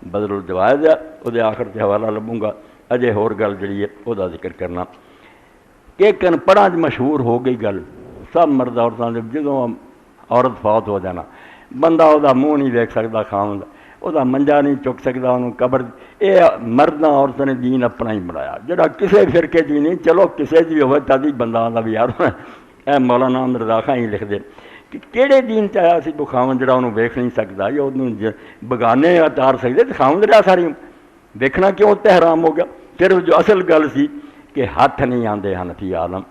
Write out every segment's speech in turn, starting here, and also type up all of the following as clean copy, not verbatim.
बदलुल जवाज़ है, वो आखिर से हवाला लभूंगा। अजे होर गल जी है वह जिक्र करना कि कनपड़ा मशहूर हो गई गल, सब मर्द औरतों जो औरत फौत हो जाना, बंदा वह मूँह नहीं देख सकता, खामद वह मंजा नहीं चुक सकता, उन्होंने कबर। ये मर्दा औरतों ने दीन अपना ही बनाया, जोड़ा किसी फिरके ची नहीं। चलो किसी की हो तद ही बंदा आता भी यार ए मौलाना अहमद रज़ा खां ही लिखते कि किहड़े दीन च आया सी वो खामद जोड़ा उन्होंने वेख नहीं सकता, या उन्होंने बगाने उतार सकते, तो खामद रहा सारी देखना क्यों उत्ते हराम हो गया। फिर जो असल गल सी कि हथ नहीं आते हनफी आलम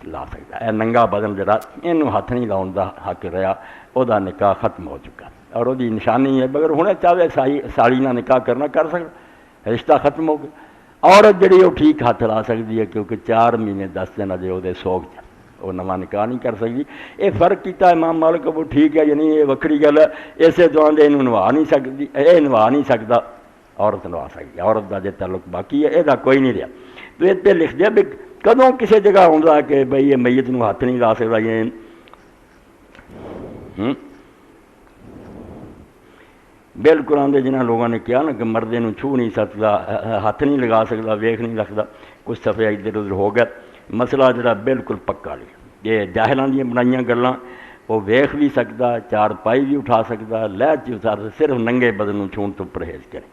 ला सकता, यह नंगा बदन जरा इनू हथ नहीं लाने का हक रहा, वह निकाह खत्म हो चुका और वही निशानी है। मगर हुणे चाहे साली ना निकाह करना कर सकता, रिश्ता खत्म हो गया। औरत जी वो ठीक हथ ला सकती है, क्योंकि 4 महीने 10 दिन अजे वो सोग वो नवा निकाह नहीं कर सकती। ये फर्क किया इमाम मालिक वो ठीक है, यानी ये वक्री गल है। इसे तो आंदे इनू नवा नहीं सकती, यह नवा नहीं सकता, औरत नवा सकती, औरत का जो ताल्लुक बाकी है यदा कोई नहीं रहा। तो इतने लिख दिया भी कदों किसी जगह आता कि बई ये मैयत नूं हथ नहीं ला सकता, ये बिल्कुल आंदे जिन्होंने लोगों ने कहा ना कि मर्दे नूं छू नहीं सकता, हथ नहीं लगा सकता, वेख नहीं लगता, कुछ सफ़े इधर उधर हो गया। मसला जोड़ा बिल्कुल पक्का नहीं, ये जाहिलां दी बनाईयां गल्लां। वो वेख भी सकता, चार पाई भी उठा सकता, लह च उतार, सिर्फ नंगे बदन नूं छूण तो परहेज करे।